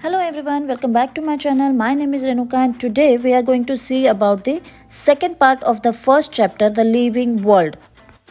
Hello everyone, welcome back to my channel. My name is Renuka and today we are going to see about the second part of the first chapter, the living world.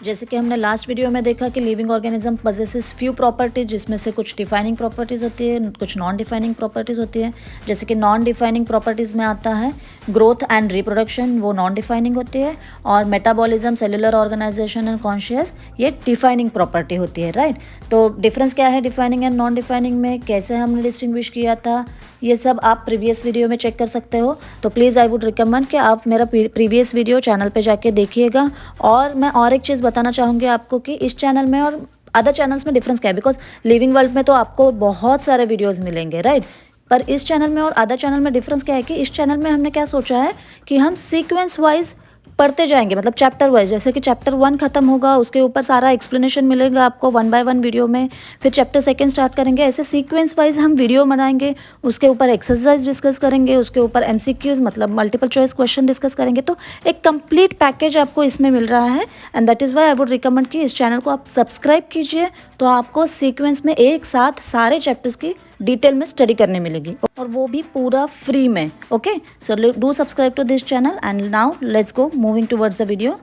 जैसे कि हमने last video में देखा कि living organism possesses few properties, जिसमें से कुछ defining properties होती है, कुछ नॉन डिफाइनिंग प्रॉपर्टीज़ होती है। जैसे कि नॉन डिफाइनिंग प्रॉपर्टीज़ में आता है ग्रोथ एंड रिप्रोडक्शन, वो नॉन डिफाइनिंग होती है, और metabolism, cellular organisation and conscious, ये डिफाइनिंग प्रॉपर्टी होती है, राइट। तो डिफरेंस क्या है डिफाइनिंग एंड नॉन डिफाइनिंग में, कैसे हमने डिस्टिंग्विश किया था, ये सब आप प्रीवियस वीडियो में चेक कर सकते हो। तो प्लीज़ आई वुड रिकमेंड कि आप मेरा प्रीवियस वीडियो चैनल पे जाके देखिएगा। और मैं और एक चीज़ बताना चाहूँगी आपको कि इस चैनल में और अदर चैनल्स में डिफरेंस क्या है, बिकॉज लिविंग वर्ल्ड में तो आपको बहुत सारे वीडियोज़ मिलेंगे, राइट। पर इस चैनल में और अदर चैनल में डिफरेंस क्या है कि इस चैनल में हमने क्या सोचा है कि हम सीक्वेंस वाइज पढ़ते जाएंगे, मतलब चैप्टर वाइज। जैसे कि चैप्टर 1 खत्म होगा, उसके ऊपर सारा एक्सप्लेनेशन मिलेगा आपको 1 बाय 1 वीडियो में, फिर चैप्टर 2 स्टार्ट करेंगे। ऐसे सीक्वेंस वाइज हम वीडियो बनाएंगे, उसके ऊपर एक्सरसाइज डिस्कस करेंगे, उसके ऊपर एमसीक्यूज मतलब मल्टीपल चॉइस क्वेश्चन डिस्कस करेंगे। तो एक कंप्लीट पैकेज आपको इसमें मिल रहा है and that is why I would recommend कि इस चैनल को आप सब्सक्राइब कीजिए, तो आपको सीक्वेंस में एक साथ सारे चैप्टर्स की डिटेल में स्टडी करने मिलेगी, और वो भी पूरा फ्री में। Okay, so do subscribe to this channel and now let's go moving towards the video.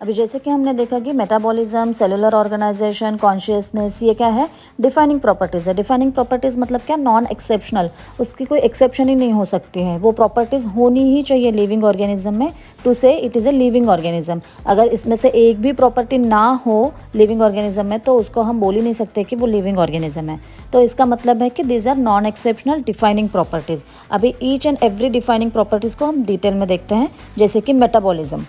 अभी जैसे कि हमने देखा कि मेटाबॉलिज्म, सेलुलर ऑर्गेनाइजेशन, कॉन्शियसनेस, ये क्या है, डिफाइनिंग प्रॉपर्टीज़ है। डिफाइनिंग प्रॉपर्टीज़ मतलब क्या, नॉन एक्सेप्शनल, उसकी कोई एक्सेप्शन ही नहीं हो सकती है, वो प्रॉपर्टीज़ होनी ही चाहिए लिविंग ऑर्गेनिज्म में टू से it is a living organism. अगर इसमें से एक भी प्रॉपर्टी ना हो लिविंग ऑर्गेनिज्म में तो उसको हम बोल ही नहीं सकते कि वो लिविंग ऑर्गेनिज्म है। तो इसका मतलब है कि these are non exceptional defining properties. अभी each and every defining properties को हम डिटेल में देखते हैं। जैसे कि मेटाबॉलिज्म,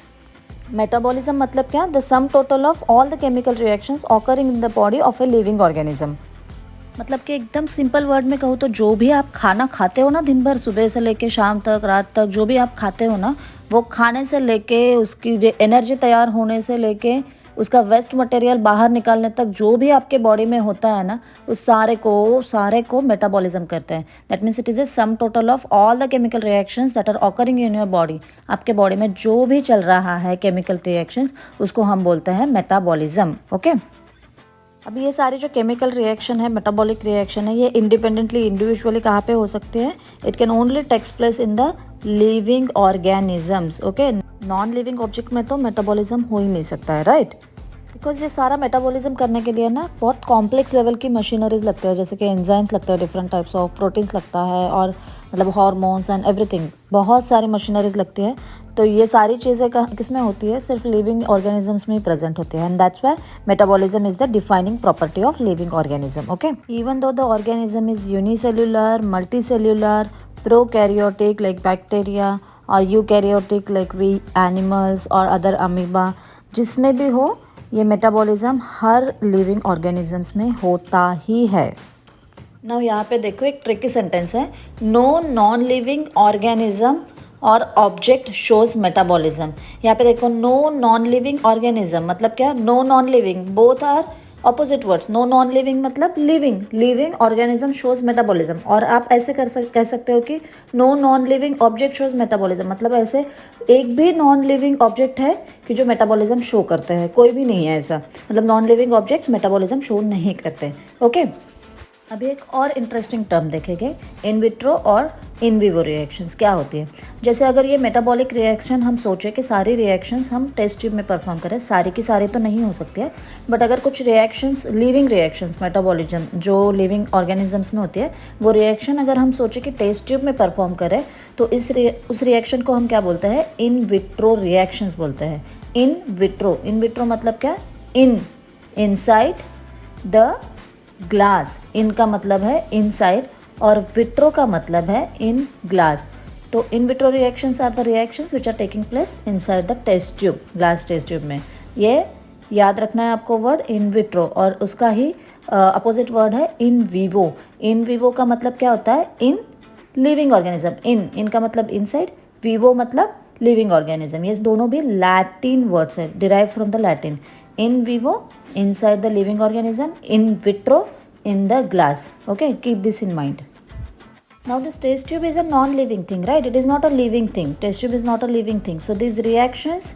मेटाबॉलिज्म मतलब क्या, the some total of all the chemical reactions occurring in the body of a living organism. मतलब कि एकदम सिंपल वर्ड में कहूँ तो जो भी आप खाना खाते हो ना दिन भर, सुबह से लेके शाम तक, रात तक, जो भी आप खाते हो ना, वो खाने से लेके उसकी एनर्जी तैयार होने से लेके उसका वेस्ट मटेरियल बाहर निकालने तक जो भी आपके बॉडी में होता है ना, उस सारे को मेटाबॉलिज्म करते हैं। That means it is a sum total of all the chemical reactions that are occurring in your body. आपके बॉडी में जो भी चल रहा है केमिकल रिएक्शंस, उसको हम बोलते हैं मेटाबॉलिज्म। ओके, अब ये सारी जो केमिकल रिएक्शन है, मेटाबॉलिक रिएक्शन है, ये इंडिपेंडेंटली इंडिविजुअली कहाँ पे हो सकती है, it can only takes place in the living organisms. Okay, non living object में तो मेटाबॉलिज्म हो ही नहीं सकता है, राइट। बिकॉज ये सारा मेटाबॉलिज्म करने के लिए ना बहुत कॉम्प्लेक्स लेवल की मशीनरीज लगते हैं, जैसे कि एंजाइम्स लगते हैं, डिफरेंट टाइप्स ऑफ प्रोटीन्स लगता है, और मतलब हार्मोन्स एंड एवरीथिंग, बहुत सारी मशीनरीज लगती है। तो ये सारी चीज़ें किस में होती है, सिर्फ लिविंग ऑर्गेनिजम्स में ही प्रेजेंट होती है, and that's why metabolism is the defining property of living organism. Okay, even though the organism is unicellular, multicellular, prokaryotic like bacteria, और यूकैरियोटिक लाइक वी एनिमल्स और अदर अमीबा, जिसमें भी हो, ये metabolism हर living organisms में होता ही है। Now यहाँ पे देखो एक ट्रिकी सेंटेंस है, नो नॉन लिविंग ऑर्गेनिज्म और ऑब्जेक्ट शोज मेटाबॉलिज्म। यहाँ पे देखो नो नॉन लिविंग ऑर्गेनिज्म मतलब क्या, no non living, both are opposite words. No non living मतलब living, living organism shows metabolism. और आप ऐसे कह सकते हो कि no non living object shows metabolism, मतलब ऐसे एक भी नॉन लिविंग ऑब्जेक्ट है कि जो मेटाबॉलिज्म शो करते हैं, कोई भी नहीं है ऐसा, मतलब non living objects metabolism show नहीं करते। ओके, अभी एक और इंटरेस्टिंग टर्म देखेंगे, इन विट्रो और इन विवो रिएक्शंस क्या होती है। जैसे अगर ये मेटाबॉलिक रिएक्शन हम सोचें कि सारी रिएक्शंस हम टेस्ट ट्यूब में परफॉर्म करें, सारी की सारी तो नहीं हो सकती है, बट अगर कुछ रिएक्शंस, लिविंग रिएक्शंस, मेटाबॉलिज्म जो लिविंग ऑर्गेनिजम्स में होती है, वो रिएक्शन अगर हम सोचें कि टेस्ट ट्यूब में परफॉर्म करें, तो उस रिएक्शन को हम क्या बोलते हैं, इन विट्रो रिएक्शंस बोलते हैं। इन विट्रो, इन विट्रो मतलब क्या, इनसाइड द ग्लास, इन का मतलब है इनसाइड और विट्रो का मतलब है इन ग्लास। तो in vitro reactions are the reactions which are taking place inside the test tube, glass test tube में। ये याद रखना है आपको वर्ड इन विट्रो, और उसका ही अपोजिट वर्ड है इन विवो। इन विवो का मतलब क्या होता है, इन लिविंग ऑर्गेनिज्म। इन का मतलब इनसाइड, विवो मतलब लिविंग ऑर्गेनिज्म। ये दोनों भी लैटिन वर्ड्स है, derive from the Latin. In vivo inside the living organism, in vitro in the glass. Okay, keep this in mind. Now this test tube is a non-living thing, right? It is not a living thing. Test tube is not a living thing. So these reactions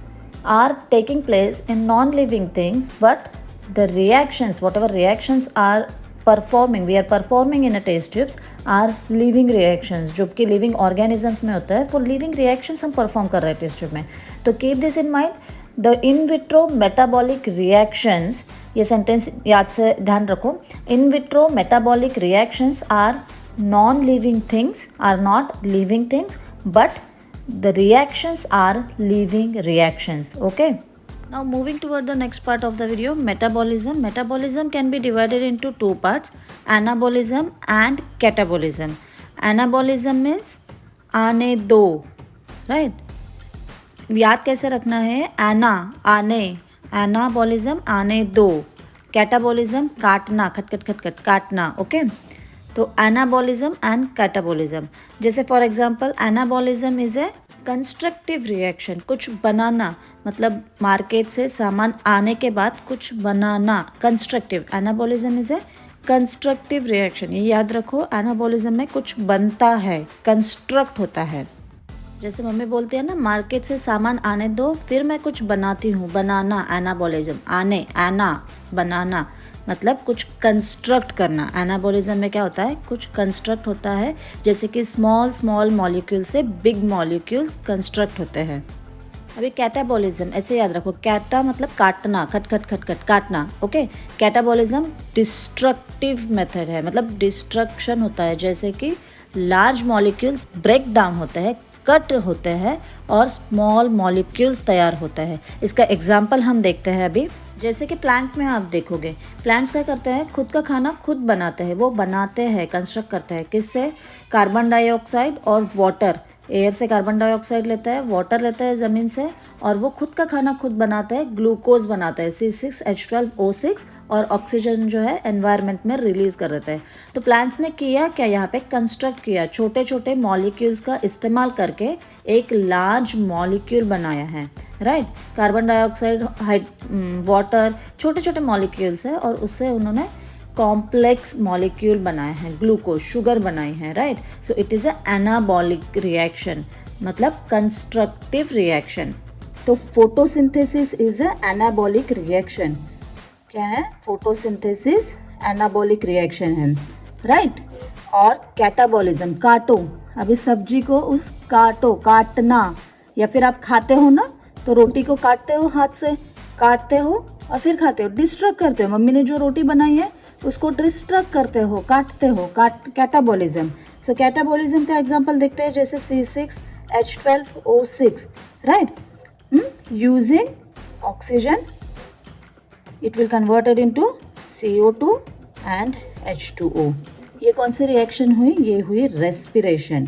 are taking place in non-living things, but the reactions, whatever reactions are we are performing in a test tubes are living reactions, जो कि living organisms में होता है, वो living reactions हम perform कर रहे हैं टेस्ट ट्यूब में। तो keep this in mind, the in vitro metabolic reactions, ये सेंटेंस याद से ध्यान रखो, in vitro metabolic reactions are non living things, are not living things, but the reactions are living reactions. Okay, now moving toward the next part of the video, metabolism can be divided into two parts, anabolism and catabolism. Anabolism means आने दो, right? याद कैसे रखना है, आने, anabolism आने दो, catabolism काटना, खट खट खट खट काटना। ओके, तो एनाबॉलिज्म एंड कैटाबॉलिज्म, जैसे for example anabolism is a constructive reaction, कुछ बनाना, मतलब मार्केट से सामान आने के बाद कुछ बनाना, constructive. Anabolism is a constructive reaction, ये याद रखो, एनाबॉलिज्म में कुछ बनता है, कंस्ट्रक्ट होता है। जैसे मम्मी बोलती है ना, मार्केट से सामान आने दो फिर मैं कुछ बनाती हूँ, बनाना, एनाबॉलिज्म, आने, एना, बनाना, मतलब कुछ कंस्ट्रक्ट करना। एनाबॉलिज्म में क्या होता है, कुछ कंस्ट्रक्ट होता है, जैसे कि स्मॉल मॉलिक्यूल से बिग मॉलिक्यूल्स कंस्ट्रक्ट होते हैं। अभी कैटाबॉलिज्म ऐसे याद रखो, कैटा मतलब काटना, खट खट खट खट काटना। ओके, कैटाबॉलिज्म डिस्ट्रक्टिव मेथड है, मतलब डिस्ट्रक्शन होता है, जैसे कि लार्ज मॉलिक्यूल्स ब्रेक डाउन होते हैं, कट होते हैं और स्मॉल मॉलिक्यूल्स तैयार होते हैं। इसका एग्जाम्पल हम देखते हैं अभी, जैसे कि प्लांट में आप देखोगे, प्लांट्स क्या करते हैं, खुद का खाना खुद बनाते हैं, वो बनाते हैं, कंस्ट्रक्ट करते हैं, किससे, कार्बन डाइऑक्साइड और वाटर, एयर से कार्बन डाइऑक्साइड लेता है, वाटर लेता है ज़मीन से, और वो खुद का खाना खुद बनाता है, ग्लूकोज बनाता है C6H12O6, और ऑक्सीजन जो है एनवायरनमेंट में रिलीज़ कर देता है। तो प्लांट्स ने किया क्या, यहाँ पे कंस्ट्रक्ट किया, छोटे छोटे मॉलिक्यूल्स का इस्तेमाल करके एक लार्ज मॉलिक्यूल बनाया है, राइट। कार्बन डाइऑक्साइड, वाटर, छोटे छोटे मॉलिक्यूल्स है, और उससे उन्होंने कॉम्प्लेक्स मॉलिक्यूल बनाए हैं, ग्लूकोज, शुगर बनाई है, right. So it is a anabolic reaction, मतलब कंस्ट्रक्टिव रिएक्शन। तो photosynthesis is a anabolic reaction. क्या है, फोटोसिंथेसिस एनाबॉलिक रिएक्शन है, राइट। और कैटाबॉलिज्म, काटो, अभी सब्जी को उस काटो, काटना, या फिर आप खाते हो ना, तो रोटी को काटते हो, हाथ से काटते हो और फिर खाते हो, डिस्ट्रक्ट करते हो, मम्मी ने जो रोटी बनाई है उसको डिस्ट्रक्ट करते हो, काटते हो, कैटाबॉलिज्म। सो कैटाबॉलिज्म का एग्जांपल देखते हैं, जैसे C6H12O6, right. Using oxygen, it will convert it into CO2 and H2O. ये कौन सी रिएक्शन हुई, ये हुई respiration.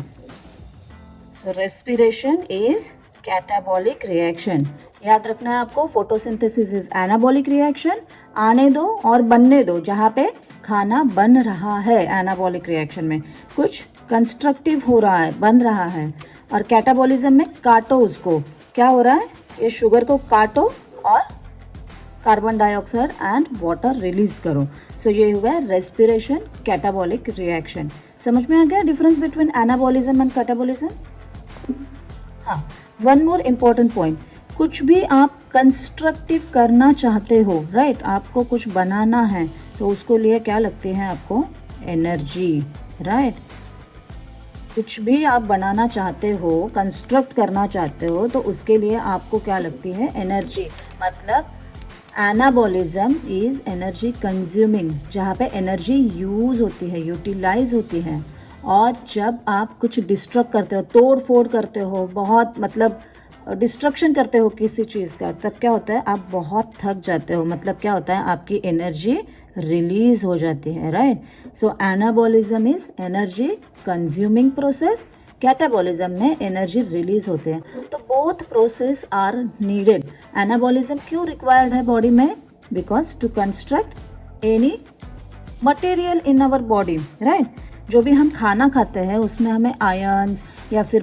So respiration is catabolic reaction. याद रखना है आपको, फोटोसिंथेसिस इज एनाबॉलिक रिएक्शन, आने दो और बनने दो, जहाँ पे खाना बन रहा है, एनाबॉलिक रिएक्शन में कुछ कंस्ट्रक्टिव हो रहा है, बन रहा है। और कैटाबॉलिज्म में काटो, उसको क्या हो रहा है, ये शुगर को काटो और carbon dioxide and water release करो। सो ये हुआ रेस्पिरेशन, कैटाबॉलिक रिएक्शन। समझ में आ गया difference between anabolism and catabolism. हाँ, वन मोर इम्पॉर्टेंट पॉइंट, कुछ भी आप कंस्ट्रक्टिव करना चाहते हो, राइट, आपको कुछ बनाना है, तो उसको लिए क्या लगती है आपको, एनर्जी, राइट। कुछ भी आप बनाना चाहते हो, कंस्ट्रक्ट करना चाहते हो, तो उसके लिए आपको क्या लगती है, एनर्जी। मतलब एनाबॉलिज्म इज एनर्जी कंज्यूमिंग, जहाँ पे एनर्जी यूज़ होती है, यूटिलाइज होती है। और जब आप कुछ डिस्ट्रक्ट करते हो, तोड़ फोड़ करते हो, बहुत मतलब डिस्ट्रक्शन करते हो किसी चीज़ का, तब क्या होता है, आप बहुत थक जाते हो, मतलब क्या होता है, आपकी एनर्जी रिलीज हो जाती है, right. So anabolism is energy consuming process, catabolism में एनर्जी रिलीज होते हैं। तो both process are needed. Anabolism क्यों रिक्वायर्ड है बॉडी में, because to construct any material in our body, right. जो भी हम खाना खाते हैं उसमें हमें आयन्स या फिर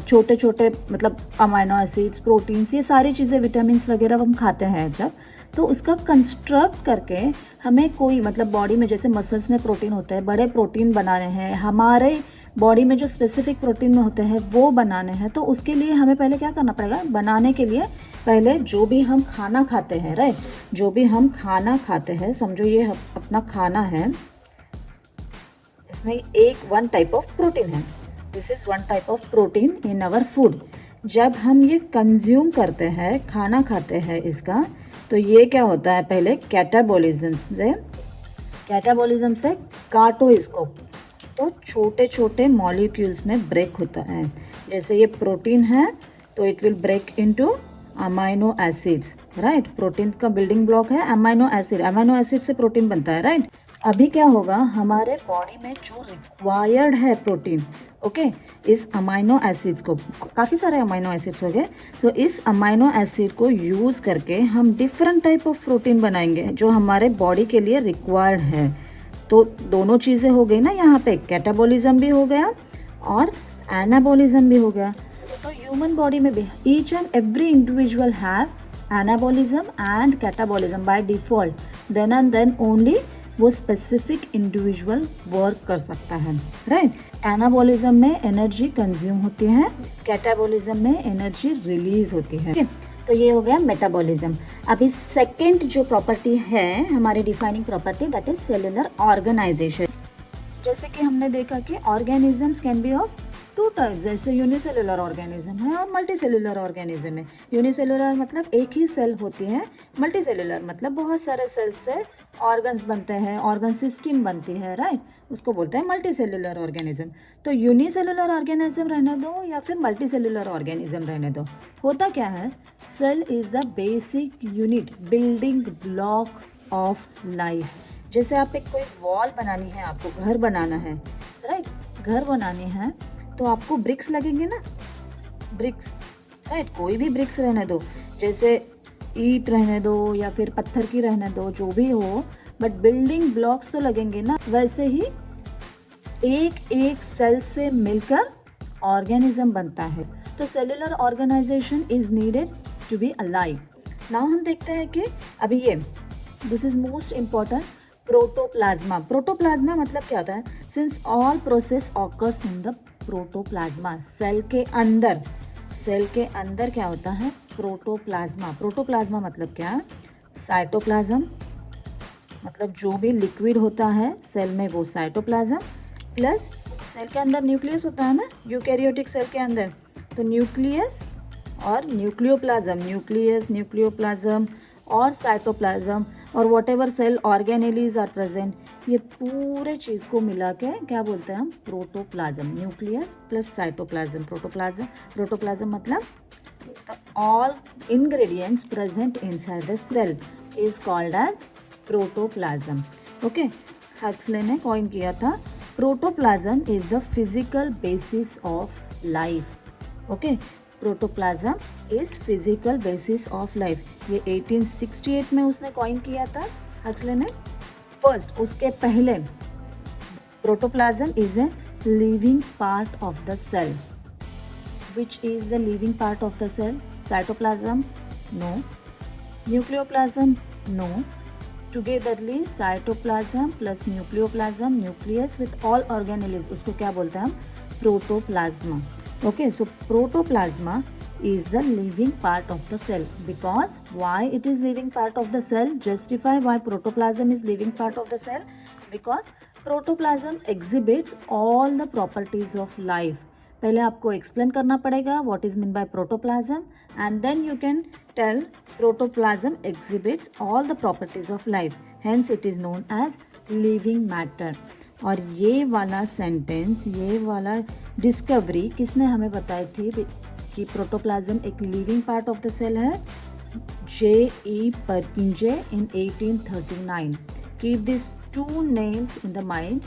छोटे छोटे मतलब अमाइनो एसिड्स, प्रोटीन्स, ये सारी चीज़ें, विटामिन्स वगैरह हम खाते हैं जब, तो उसका कंस्ट्रक्ट करके हमें कोई मतलब बॉडी में, जैसे मसल्स में प्रोटीन होते हैं, बड़े प्रोटीन बनाने हैं, हमारे बॉडी में जो स्पेसिफिक प्रोटीन में होते हैं वो बनाने हैं, तो उसके लिए हमें पहले क्या करना पड़ेगा, बनाने के लिए पहले जो भी हम खाना खाते हैं, राइट, जो भी हम खाना खाते हैं, समझो ये अपना खाना है, इसमें वन टाइप ऑफ प्रोटीन है। This is one type of protein in our food. जब हम ये कंज्यूम करते हैं, खाना खाते हैं इसका, तो ये क्या होता है, पहले कैटाबॉलिज्म से काटो इसको तो छोटे छोटे मॉलिक्यूल्स में ब्रेक होता है। जैसे ये प्रोटीन है तो it will break into amino acids, right. Protein का बिल्डिंग ब्लॉक है अमाइनो एसिड, अमाइनो एसिड से प्रोटीन बनता है, राइट। अभी क्या होगा, हमारे बॉडी में जो रिक्वायर्ड है प्रोटीन, ओके, इस अमाइनो एसिड्स को, काफ़ी सारे अमाइनो एसिड्स हो गए, तो इस अमाइनो एसिड को यूज़ करके हम डिफरेंट टाइप ऑफ प्रोटीन बनाएंगे जो हमारे बॉडी के लिए रिक्वायर्ड है। तो दोनों चीज़ें हो गई ना, यहाँ पे कैटाबॉलिज्म भी हो गया और एनाबॉलिज्म भी हो गया। तो ह्यूमन बॉडी में भी each and every individual have anabolism and catabolism by default, then and then only वो स्पेसिफिक इंडिविजुअल वर्क कर सकता है, राइट। एनाबॉलिज्म में एनर्जी कंज्यूम होती है, कैटाबॉलिज्म में एनर्जी रिलीज होती है। तो ये हो गया मेटाबॉलिज्म। अभी सेकंड जो प्रॉपर्टी है हमारी defining property, that is cellular organisation. जैसे कि हमने देखा कि organisms can be of two types, जैसे यूनिसेलुलर ऑर्गेनिज्म है और मल्टीसेलुलर ऑर्गेनिज्म है। यूनिसेलुलर मतलब एक ही सेल होती है, मल्टीसेलुलर मतलब बहुत सारे सेल्स से ऑर्गन्स बनते हैं, ऑर्गन सिस्टम बनती है, राइट, उसको बोलते हैं मल्टीसेलुलर ऑर्गेनिज्म। तो यूनिसेलुलर ऑर्गेनिज्म रहने दो या फिर मल्टीसेलुलर ऑर्गेनिज्म रहने दो, होता क्या है, cell is the basic unit, building block of life. जैसे आप एक कोई वॉल बनानी है, आपको घर बनाना है, राइट, घर बनानी है तो आपको ब्रिक्स लगेंगे ना, ब्रिक्स, राइट, कोई भी ब्रिक्स रहने दो, जैसे ईंट रहने दो या फिर पत्थर की रहने दो, जो भी हो, बट बिल्डिंग ब्लॉक्स तो लगेंगे ना। वैसे ही एक एक सेल से मिलकर ऑर्गेनिज्म बनता है। तो cellular organisation is needed to be alive. Now हम देखते हैं कि अभी ये this is most important, protoplasm. Protoplasm मतलब क्या होता है, since all process occurs in the protoplasm, cell के अंदर क्या होता है, प्रोटोप्लाज्मा। प्रोटोप्लाज्मा मतलब क्या, साइटोप्लाज्म, मतलब जो भी लिक्विड होता है सेल में वो साइटोप्लाज्म, प्लस सेल के अंदर न्यूक्लियस होता है ना, यूकैरियोटिक सेल के अंदर, तो न्यूक्लियस और न्यूक्लियोप्लाज्म, न्यूक्लियस, न्यूक्लियोप्लाज्म और साइटोप्लाज्म और whatever cell organelles are present, ये पूरे चीज़ को मिला के क्या बोलते हैं हम, protoplasm. Nucleus plus cytoplasm, protoplasm मतलब all ingredients present inside the cell is called as protoplasm. Okay, Huxley ने कॉइन किया था, protoplasm is the physical basis of life. Okay, protoplasm is physical basis of life. ये 1868 में उसने coin किया था Huxley ने फर्स्ट। उसके पहले protoplasm is a living part of the cell. Which is the living part of the cell? Cytoplasm? No. Nucleoplasm? No. Togetherly cytoplasm plus nucleoplasm, nucleus with all organelles, उसको क्या बोलते हैं हम, प्रोटोप्लाज्मा। Okay, so protoplasma is the living part of the cell. Because why it is living part of the cell? Justify why protoplasm is living part of the cell. Because protoplasm exhibits all the properties of life. पहले आपको explain करना पड़ेगा what is mean by protoplasm, and then you can tell protoplasm exhibits all the properties of life, hence it is known as living matter. और ये वाला sentence, ये वाला discovery किसने हमें बताई थी कि प्रोटोप्लाज्म एक living part of the cell है? J.E. Purkinje in 1839. Keep these two names in the mind,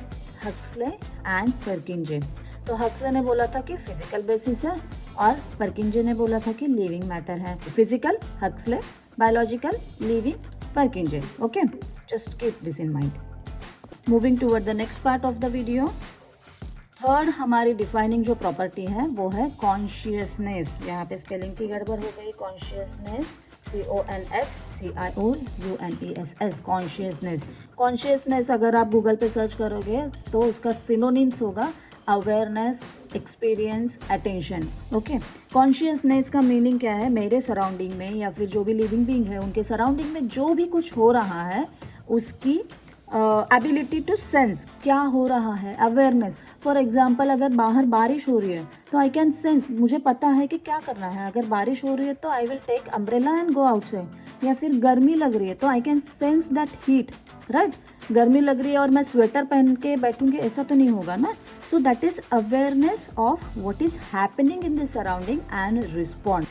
Huxley and Purkinje. तो हक्सले ने बोला था कि फिजिकल बेसिस है और परकिंजे ने बोला था कि लिविंग मैटर है। Physical Huxley, biological living परकिंजे। Okay, just keep this in mind. Moving toward the next part of the video. Third हमारी डिफाइनिंग जो प्रॉपर्टी है वो है कॉन्शियसनेस। यहाँ पे स्पेलिंग की गड़बड़ हो गई। Consciousness, CONSCIOUNESS, consciousness. कॉन्शियसनेस अगर आप गूगल पे सर्च करोगे तो उसका सिनोनिम्स होगा awareness, experience, attention. Okay, consciousness का मीनिंग क्या है? मेरे सराउंडिंग में या फिर जो भी लिविंग बीइंग है उनके सराउंडिंग में जो भी कुछ हो रहा है एबिलिटी टू सेंस, क्या हो रहा है, अवेयरनेस। फॉर एग्जाम्पल अगर बाहर बारिश हो रही है तो आई कैन सेंस, मुझे पता है कि क्या करना है। अगर बारिश हो रही है तो I will take umbrella and go outside. या फिर गर्मी लग रही है तो I can sense that heat, right. गर्मी लग रही है और मैं स्वेटर पहन के बैठूंगी, ऐसा तो नहीं होगा ना। So that is awareness of what is happening in the surrounding and respond,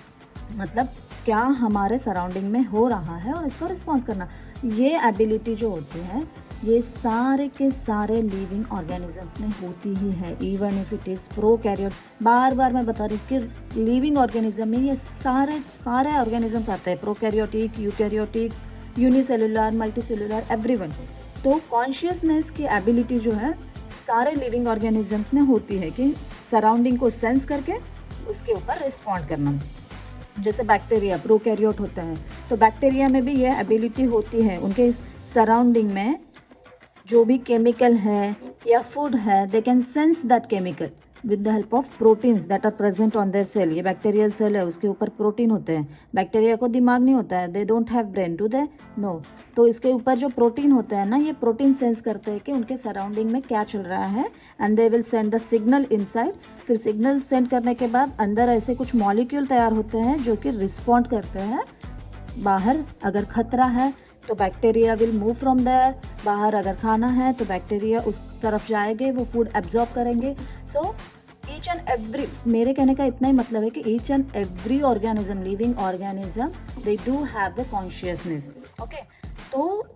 मतलब क्या हमारे सराउंडिंग में हो रहा है और इसको रिस्पॉन्स करना। ये एबिलिटी जो होती है ये सारे के सारे लिविंग ऑर्गेनिजम्स में होती ही है, even if it is prokaryote. बार बार मैं बता रही हूँ कि लिविंग ऑर्गेनिज्म में ये सारे ऑर्गेनिजम्स आते हैं, prokaryotic, eukaryotic, unicellular, multicellular, everyone. तो कॉन्शियसनेस की एबिलिटी जो है सारे लिविंग ऑर्गेनिजम्स में होती है कि सराउंडिंग को सेंस करके उसके ऊपर रिस्पॉन्ड करना। जैसे बैक्टीरिया प्रोकैरियोट होते हैं तो बैक्टीरिया में भी ये एबिलिटी होती है, उनके सराउंडिंग में जो भी केमिकल है या फूड है they can sense that chemical with the help of proteins that are present on their cell. ये बैक्टीरियल सेल है, उसके ऊपर प्रोटीन होते हैं। बैक्टीरिया को दिमाग नहीं होता है, they don't have brain, do they? No. तो इसके ऊपर जो प्रोटीन होते हैं ना, ये प्रोटीन सेंस करते हैं कि उनके सराउंडिंग में क्या चल रहा है and they will send the signal inside. फिर सिग्नल सेंड करने के बाद अंदर ऐसे कुछ मॉलिक्यूल तैयार होते हैं जो कि रिस्पॉन्ड करते हैं। बाहर अगर खतरा है तो bacteria will move from there, बाहर अगर खाना है तो बैक्टीरिया उस तरफ जाएंगे, वो फूड एब्जॉर्ब करेंगे। सो ईच एंड एवरी, मेरे कहने का इतना ही मतलब है कि each and every organism, living organism, they do have the consciousness. Okay, तो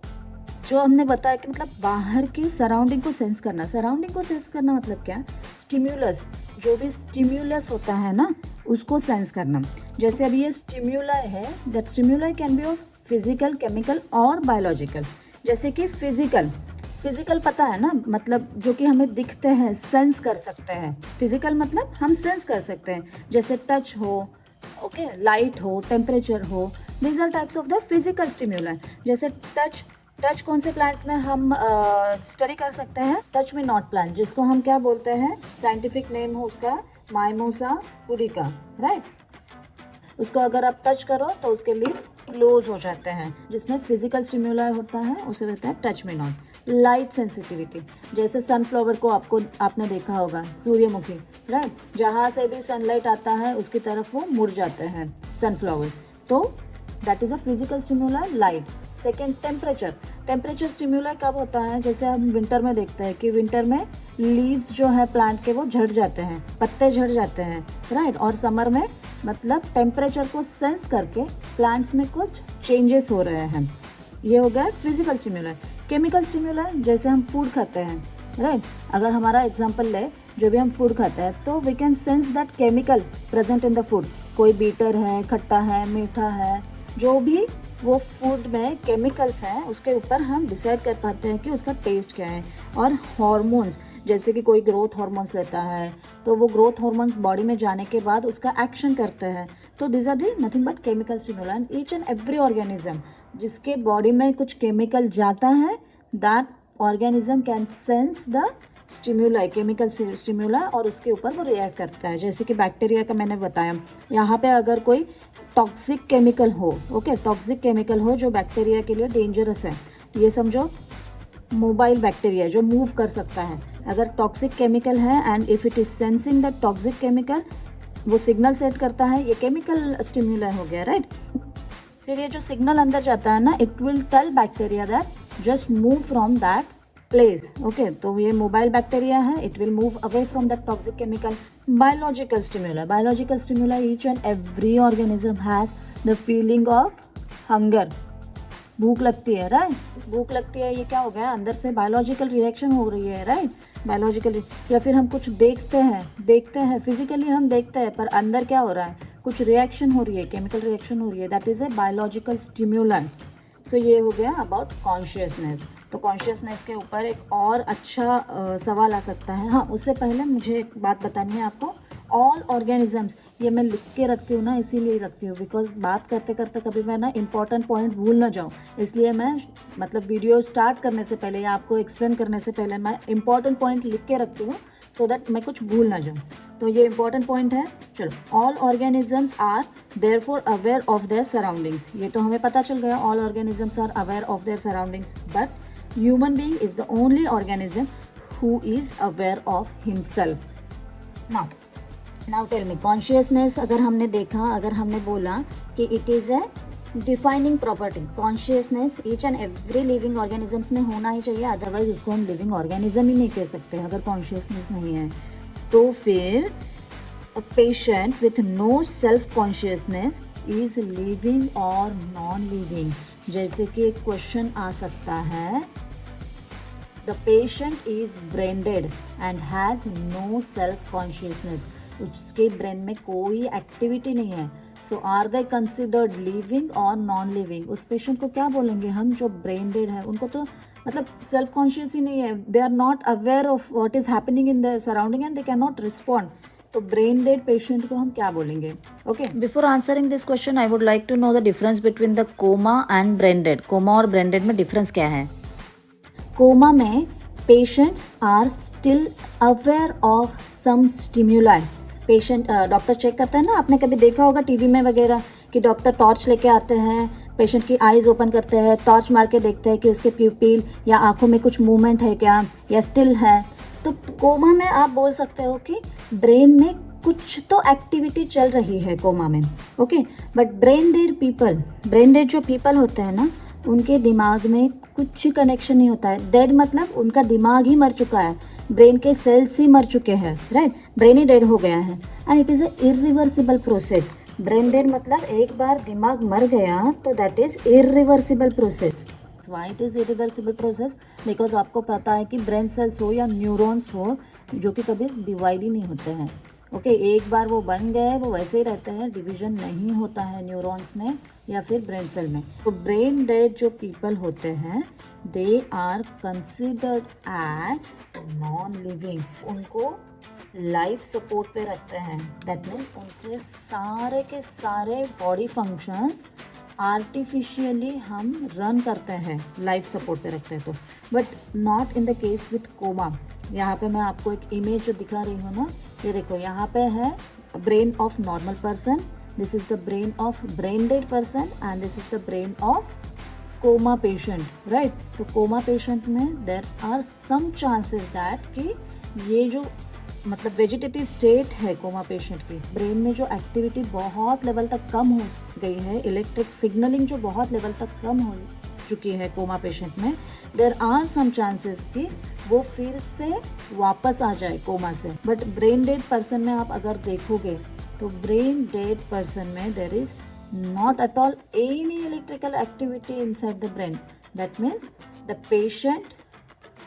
जो हमने बताया कि मतलब बाहर की सराउंडिंग को सेंस करना। सराउंडिंग को सेंस करना मतलब क्या? स्टिम्युलस, जो भी स्टिम्युलस होता है ना उसको सेंस करना। जैसे अभी ये स्टिम्युलाई है, that stimuli can be of physical, chemical और बायोलॉजिकल। जैसे कि फिजिकल पता है ना, मतलब जो कि हमें दिखते हैं, सेंस कर सकते हैं। फिजिकल मतलब हम सेंस कर सकते हैं, जैसे टच हो, ओके, लाइट हो, टेम्परेचर हो, these are types of the physical stimuli. जैसे टच कौन से प्लांट में हम स्टडी कर सकते हैं? टच में नॉट प्लांट, जिसको हम क्या बोलते हैं, साइंटिफिक नेम हो उसका माइमोसा पुडिका, राइट। उसको अगर आप टच करो तो उसके लीफ क्लोज हो जाते हैं, जिसमें फिजिकल स्टिम्युलाई होता है, उसे कहते हैं टच में नॉट। लाइट सेंसिटिविटी, जैसे सनफ्लावर को आपने देखा होगा, सूर्यमुखी, राइट, जहाँ से भी सनलाइट आता है उसकी तरफ वो मुड़ जाते हैं सनफ्लावर्स। तो that is a physical stimuli, light. Second, temperature stimuli कब होता है? जैसे हम विंटर में देखते हैं कि विंटर में लीव्स जो है प्लांट के वो झड़ जाते हैं, पत्ते झड़ जाते हैं, राइट। और समर में मतलब टेम्परेचर को सेंस करके प्लांट्स में कुछ चेंजेस हो रहे हैं, ये हो गया फिजिकल स्टिम्युलाई। केमिकल स्टिम्युलाई, जैसे हम फूड खाते हैं, राइट। अगर हमारा एग्जांपल ले, जो भी हम फूड खाते हैं तो we can sense that chemical present in the food. कोई बीटर है, खट्टा है, मीठा है, जो भी वो फूड में केमिकल्स हैं उसके ऊपर हम डिसाइड कर पाते हैं कि उसका टेस्ट क्या है। और हार्मोन्स, जैसे कि कोई ग्रोथ हार्मोन्स लेता है तो वो ग्रोथ हार्मोन्स बॉडी में जाने के बाद उसका एक्शन करते हैं। तो this are the nothing but chemical stimuli. And each and every organism जिसके बॉडी में कुछ केमिकल जाता है, that organism can sense the stimuli, chemical stimuli, और उसके ऊपर वो रिएक्ट करता है। जैसे कि बैक्टीरिया का मैंने बताया, यहाँ पे अगर कोई टॉक्सिक केमिकल हो, ओके, टॉक्सिक केमिकल हो जो बैक्टीरिया के लिए डेंजरस है, ये समझो मोबाइल बैक्टीरिया जो मूव कर सकता है, अगर टॉक्सिक केमिकल है and if it is sensing that toxic chemical, वो सिग्नल सेट करता है, ये केमिकल स्टिम्युलाई हो गया, राइट। फिर ये जो सिग्नल अंदर जाता है ना, it will tell bacteria that just move from that place, okay. तो ये मोबाइल बैक्टीरिया है, it will move away from that toxic chemical. Biological stimuli, each and every organism has the feeling of hunger, भूख लगती है, right. भूख लगती है, ये क्या हो गया, अंदर से बायोलॉजिकल रिएक्शन हो रही है, राइट, बायोलॉजिकल। या फिर हम कुछ देखते हैं फिजिकली हम देखते हैं, पर अंदर क्या हो रहा है, कुछ रिएक्शन हो रही है, केमिकल रिएक्शन हो रही है, that is a biological stimulant. So ये हो गया अबाउट कॉन्शियसनेस। तो कॉन्शियसनेस के ऊपर एक और अच्छा सवाल आ सकता है। हाँ, उससे पहले मुझे एक बात बतानी है आपको। ऑल ऑर्गेनिजम्स, ये मैं लिख के रखती हूँ ना, इसीलिए रखती हूँ बिकॉज बात करते करते कभी मैं ना इंपॉर्टेंट पॉइंट भूल ना जाऊँ, इसलिए मैं मतलब वीडियो स्टार्ट करने से पहले या आपको एक्सप्लेन करने से पहले मैं इंपॉर्टेंट पॉइंट लिख के रखती हूँ सो दैट मैं कुछ भूल ना जाऊँ। तो ये इंपॉर्टेंट पॉइंट है। चलो, all organisms are therefore aware of their surroundings, ये तो हमें पता चल गया, all organisms are aware of their surroundings. But Human being is the only organism who is aware of himself. Now tell me, consciousness अगर हमने देखा, अगर हमने बोला कि it is a defining property, consciousness each and every living organisms में होना ही चाहिए, अदरवाइज उसको हम लिविंग ऑर्गेनिज्म ही नहीं कह सकते अगर कॉन्शियसनेस नहीं है। तो फिर a patient with no self consciousness is living और नॉन लिविंग। जैसे कि एक क्वेश्चन आ सकता है, the patient is brain dead and has no self consciousness, उसके ब्रेन में कोई एक्टिविटी नहीं है, so are they considered living और नॉन लिविंग। उस पेशेंट को क्या बोलेंगे हम, जो ब्रेन डेड है, उनको तो मतलब सेल्फ कॉन्शियस ही नहीं है, they are not aware of what is happening in the surrounding and they can not respond. तो ब्रेन डेड पेशेंट को हम क्या बोलेंगे? Okay, before answering this question I would like to know the difference between the coma and brain dead. Coma और brain dead में difference क्या है? Coma में patients are still aware of some stimuli. Patient doctor check करता है ना, आपने कभी देखा होगा टीवी में वगैरह कि डॉक्टर टॉर्च लेके आते हैं, पेशेंट की आईज ओपन करते हैं, टॉर्च मार के देखते हैं कि उसके प्यूपिल या आंखों में कुछ मूवमेंट है क्या या स्टिल है। तो कोमा में आप बोल सकते हो कि ब्रेन में कुछ तो एक्टिविटी चल रही है कोमा में, ओके। बट ब्रेन डेड जो पीपल होते हैं ना, उनके दिमाग में कुछ कनेक्शन नहीं होता है। डेड मतलब उनका दिमाग ही मर चुका है, ब्रेन के सेल्स ही मर चुके हैं, राइट, ब्रेन ही डेड हो गया है and it is a irreversible process. Brain dead मतलब एक बार दिमाग मर गया तो that is irreversible process. Why it is irreversible process? Because आपको पता है कि ब्रेन सेल्स हो या न्यूरॉन्स हो जो कि कभी डिवाइड ही नहीं होते हैं, ओके। एक बार वो बन गए वो वैसे ही रहते हैं, डिवीजन नहीं होता है न्यूरॉन्स में या फिर ब्रेन सेल में। तो ब्रेन डेड जो पीपल होते हैं they are considered as non living, उनको लाइफ सपोर्ट पे रखते हैं। दैट मीन्स उनके सारे के सारे बॉडी फंक्शंस आर्टिफिशियली हम रन करते हैं, लाइफ सपोर्ट पे रखते हैं। तो but not in the case with coma. यहाँ पे मैं आपको एक इमेज जो दिखा रही हूँ ना, ये देखो, यहाँ पे है brain of normal person, this is the brain of brain dead person and this is the brain of coma patient, right. तो कोमा पेशेंट में there are some chances that कि ये जो मतलब वेजिटेटिव स्टेट है कोमा पेशेंट की, brain में जो एक्टिविटी बहुत लेवल तक कम हो गई है, इलेक्ट्रिक सिग्नलिंग जो बहुत लेवल तक कम हो चुकी है कोमा पेशेंट में, देर आर सम चांसेस कि वो फिर से वापस आ जाए कोमा से। बट ब्रेन डेड पर्सन में आप अगर देखोगे तो ब्रेन डेड पर्सन में there is not at all any electrical activity inside the brain. That means the patient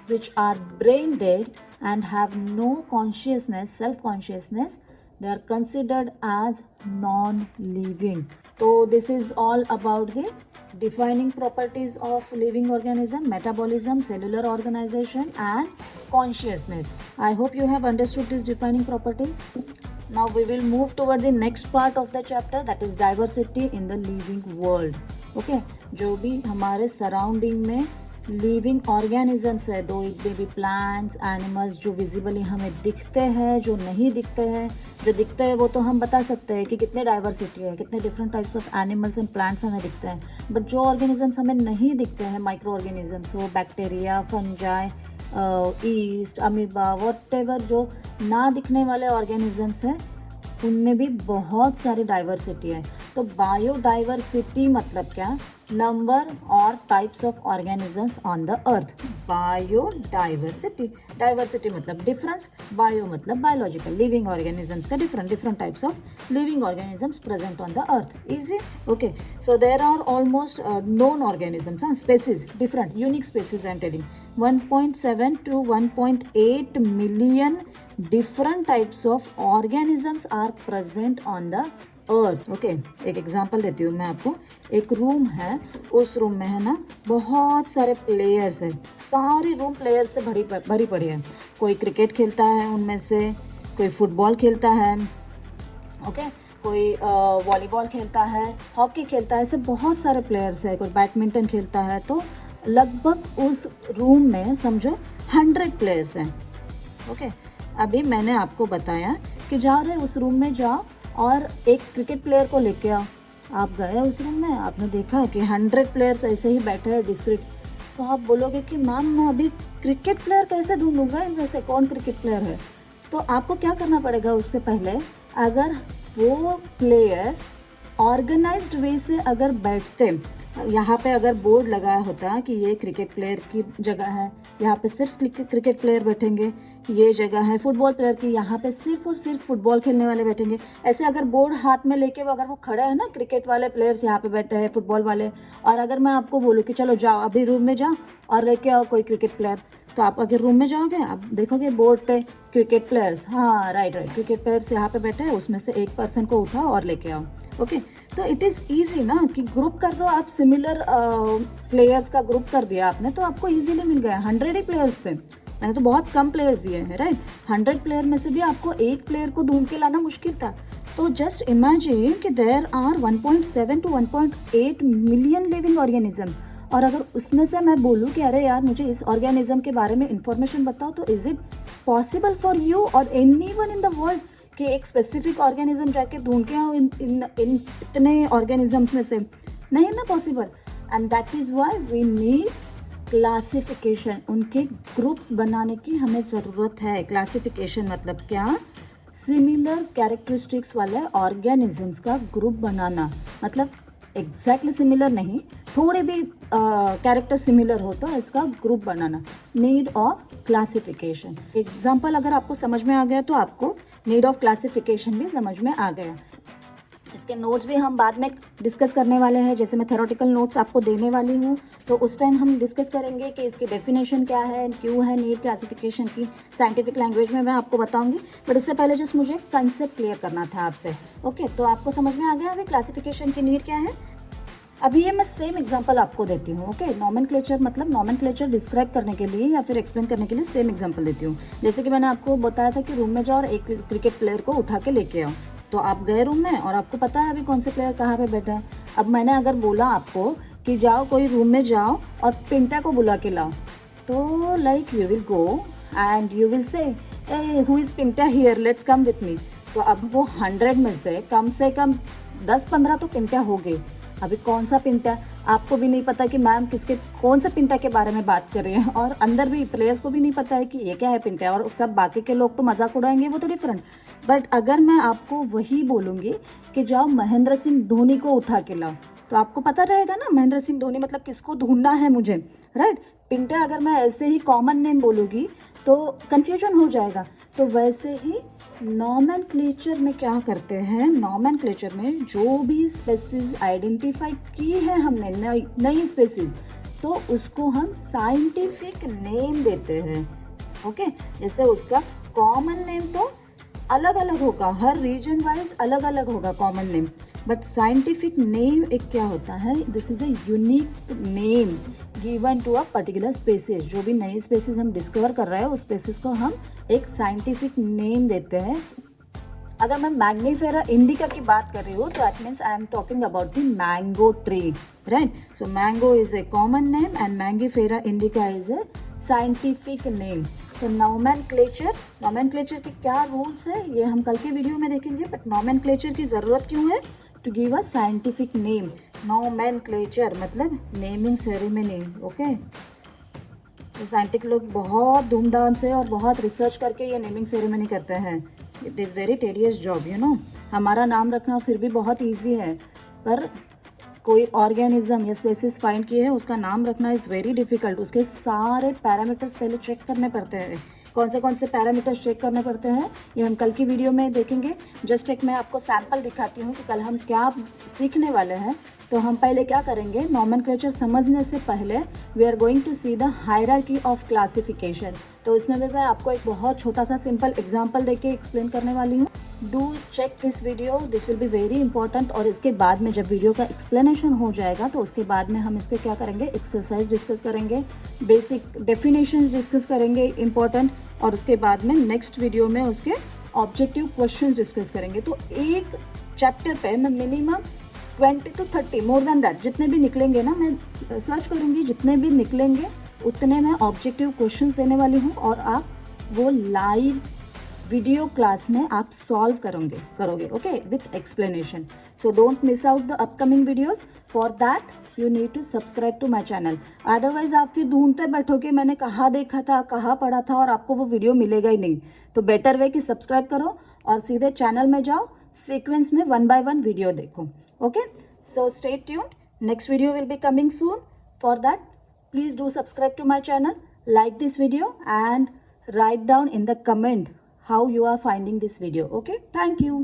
which are brain dead and have no consciousness, self consciousness, they are considered as non-living. So this is all about the defining properties of living organism: metabolism, cellular organization and consciousness. I hope you have understood these defining properties. Now we will move toward the next part of the chapter, that is diversity in the living world. Okay, जो भी हमारे surrounding में living organisms है, दो it may be plants, animals, जो visibly हमें दिखते हैं, जो नहीं दिखते हैं। जो दिखते हैं वो तो हम बता सकते हैं कि कितने डाइवर्सिटी है, कितने different types of animals and plants हमें दिखते हैं। बट जो ऑर्गेनिजम्स हमें नहीं दिखते हैं, माइक्रो ऑर्गेनिजम्स हो, bacteria, fungi, east, amoeba, whatever, जो ना दिखने वाले ऑर्गेनिजम्स हैं, उनमें भी बहुत सारी डाइवर्सिटी है। तो बायोडाइवर्सिटी मतलब क्या? नंबर और types of organisms on the earth. Biodiversity, diversity मतलब डिफरेंस, बायो मतलब बायोलॉजिकल, लिविंग ऑर्गेनिजम्स का different types of living organisms present on the earth. Easy, okay. So there are almost known organisms, species, different unique species I am telling. 1.7 to 1.8 million different types of organisms are present on the earth. Okay, एक example देती हूँ मैं आपको। एक room है, उस room में है ना बहुत सारे प्लेयर्स हैं, सारी रूम प्लेयर्स से भरी पड़ी है। कोई क्रिकेट खेलता है उनमें से, कोई फुटबॉल खेलता है, ओके, कोई वॉलीबॉल खेलता है, हॉकी खेलता है, ऐसे बहुत सारे प्लेयर्स हैं। कोई बैडमिंटन खेलता है। तो लगभग उस रूम में समझो 100 प्लेयर्स हैं, ओके। अभी मैंने आपको बताया कि जा रहे उस रूम में जाओ और एक क्रिकेट प्लेयर को लेके आओ। आप गए उस रूम में, आपने देखा कि 100 प्लेयर्स ऐसे ही बैठे हैं डिस्क्रीट तो आप बोलोगे कि मैम मैं अभी क्रिकेट प्लेयर कैसे ढूंढूंगा, इनमें से कौन क्रिकेट प्लेयर है। तो आपको क्या करना पड़ेगा उसके पहले, अगर वो प्लेयर्स ऑर्गेनाइज्ड वे से अगर बैठते, यहाँ पे अगर बोर्ड लगाया होता कि ये क्रिकेट प्लेयर की जगह है, यहाँ पे सिर्फ क्रिकेट प्लेयर बैठेंगे, ये जगह है फुटबॉल प्लेयर की, यहाँ पे सिर्फ और सिर्फ फुटबॉल खेलने वाले बैठेंगे, ऐसे अगर बोर्ड हाथ में लेके अगर वो खड़े हैं ना, क्रिकेट वाले प्लेयर्स यहाँ पे बैठे हैं, फुटबॉल वाले, और अगर मैं आपको बोलूँ कि चलो जाओ अभी रूम में जाओ और लेके आओ कोई क्रिकेट प्लेयर, तो आप अगर रूम में जाओगे आप देखोगे बोर्ड पे क्रिकेट प्लेयर्स, हाँ राइट क्रिकेट प्लेयर्स यहाँ पे बैठे हैं, उसमें से एक पर्सन को उठाओ और लेके आओ। ओके, तो इट इज़ ईजी ना कि ग्रुप कर दो आप, सिमिलर प्लेयर्स का ग्रुप कर दिया आपने तो आपको इजीली मिल गया। 100 ही प्लेयर्स थे, मैंने तो बहुत कम प्लेयर्स दिए हैं राइट। 100 प्लेयर में से भी आपको एक प्लेयर को ढूंढ के लाना मुश्किल था। तो जस्ट इमेजिन कि there are 1.7 to 1.8 million living organism, और अगर उसमें से मैं बोलूँ कि अरे यार मुझे इस ऑर्गेनिज्म के बारे में इंफॉर्मेशन बताओ, तो is it possible for you और एनीवन इन द वर्ल्ड कि एक स्पेसिफिक ऑर्गेनिज्म जाके ढूंढ के आओ इन इतने ऑर्गेनिजम्स में से? नहीं ना possible. And that is why we need classification, उनके ग्रुप्स बनाने की हमें ज़रूरत है। क्लासिफिकेशन मतलब क्या, सिमिलर कैरेक्टरिस्टिक्स वाले ऑर्गेनिजम्स का ग्रुप बनाना, मतलब एग्जैक्टली सिमिलर नहीं, थोड़े भी कैरेक्टर सिमिलर हो तो इसका group banana, need of classification. Example अगर आपको समझ में आ गया तो आपको नीड ऑफ क्लासिफिकेशन भी समझ में आ गया। इसके नोट्स भी हम बाद में डिस्कस करने वाले हैं, जैसे मैं थेरोटिकल नोट्स आपको देने वाली हूँ तो उस टाइम हम डिस्कस करेंगे कि इसकी डेफिनेशन क्या है, क्यों है नीड क्लासिफिकेशन की, साइंटिफिक लैंग्वेज में मैं आपको बताऊंगी। बट उससे पहले जस्ट मुझे कंसेप्ट क्लियर करना था आपसे। ओके, तो आपको समझ में आ गया अभी क्लासिफिकेशन की नीड क्या है। अभी ये मैं सेम एग्जांपल आपको देती हूँ। ओके, नॉमेनक्लेचर मतलब नॉमेनक्लेचर डिस्क्राइब करने के लिए या फिर एक्सप्लेन करने के लिए सेम एग्जांपल देती हूँ। जैसे कि मैंने आपको बताया था कि रूम में जाओ और एक क्रिकेट प्लेयर को उठा के लेके आओ, तो आप गए रूम में और आपको पता है अभी कौन से प्लेयर कहाँ पे बैठा है। अब मैंने अगर बोला आपको कि जाओ कोई रूम में जाओ और पिंटा को बुला के लाओ, तो like you will go and you will say who is पिंटा here, let's come with me. तो अब वो 100 में से कम 10-15 तो पिंटा हो गए। अभी कौन सा पिंटा आपको भी नहीं पता कि मैम किसके कौन सा पिंटा के बारे में बात कर रहे हैं, और अंदर भी प्लेयर्स को भी नहीं पता है कि ये क्या है पिंटा, और सब बाकी के लोग तो मजाक उड़ाएंगे, वो तो डिफरेंट। बट अगर मैं आपको वही बोलूँगी कि जाओ महेंद्र सिंह धोनी को उठा के लाओ, तो आपको पता रहेगा ना महेंद्र सिंह धोनी मतलब किसको ढूंढना है मुझे, राइट। पिंटा अगर मैं ऐसे ही कॉमन नेम बोलूँगी तो कन्फ्यूजन हो जाएगा। तो वैसे ही नॉमेनक्लेचर में क्या करते हैं, नॉमेनक्लेचर में जो भी स्पेसीज आइडेंटिफाई की है हमने, नई स्पेसीज, तो उसको हम साइंटिफिक नेम देते हैं। ओके, जैसे उसका कॉमन नेम तो अलग अलग होगा, हर रीजन वाइज अलग अलग होगा common name, but scientific name एक क्या होता है, this is a unique name given to a particular species. जो भी नई स्पेसीज हम डिस्कवर कर रहे हैं उस स्पेसीज को हम एक साइंटिफिक नेम देते हैं। अगर मैं मैंगनीफेरा इंडिका की बात कर रही हूँ तो that means I am talking about the mango tree, right. So mango is a common name and Mangifera indica is a scientific name. तो नॉमेनक्लेचर के क्या रूल्स है ये हम कल के वीडियो में देखेंगे, बट नॉमेनक्लेचर की ज़रूरत क्यों है, to give a scientific name. Nomenclature मतलब नेमिंग सेरेमनी। ओके, साइंटिफिक लोग बहुत धूमधाम से और बहुत रिसर्च करके ये नेमिंग सेरेमनी करते हैं। It is very tedious job, you know. हमारा नाम रखना फिर भी बहुत ईजी है, पर कोई ऑर्गेनिज्म या स्पेसीज फाइंड किए है उसका नाम रखना इज़ वेरी डिफिकल्ट। उसके सारे पैरामीटर्स पहले चेक करने पड़ते हैं। कौन से पैरामीटर्स चेक करने पड़ते हैं ये हम कल की वीडियो में देखेंगे। जस्ट एक मैं आपको सैम्पल दिखाती हूँ कि कल हम क्या सीखने वाले हैं। तो हम पहले क्या करेंगे, नॉमेनक्लेचर समझने से पहले we are going to see the hierarchy of classification. तो इसमें भी मैं आपको एक बहुत छोटा सा सिंपल एग्जाम्पल देके एक्सप्लेन करने वाली हूँ। Do check this video, this will be very important. और इसके बाद में जब वीडियो का एक्सप्लेनेशन हो जाएगा तो उसके बाद में हम इसके क्या करेंगे, एक्सरसाइज डिस्कस करेंगे, बेसिक डेफिनेशंस डिस्कस करेंगे इंपॉर्टेंट, और उसके बाद में नेक्स्ट वीडियो में उसके ऑब्जेक्टिव क्वेश्चंस डिस्कस करेंगे। तो एक चैप्टर पे मैं minimum 20 to 30 more than that जितने भी निकलेंगे ना, मैं सर्च करूँगी, जितने भी निकलेंगे उतने मैं ऑब्जेक्टिव क्वेश्चंस देने वाली हूँ, और आप वो लाइव वीडियो क्लास में आप सॉल्व करोगे। Okay, with explanation. So don't miss out the upcoming videos. For that you need to subscribe to my channel, otherwise आप फिर ढूंढते बैठोगे मैंने कहाँ देखा था, कहाँ पढ़ा था, और आपको वो वीडियो मिलेगा ही नहीं। तो बेटर वे कि सब्सक्राइब करो और सीधे चैनल में जाओ, सीक्वेंस में 1 by 1 वीडियो देखो। Okay, so stay tuned, next video will be coming soon. For that please do subscribe to my channel, like this video and write down in the comment how you are finding this video. Okay, thank you.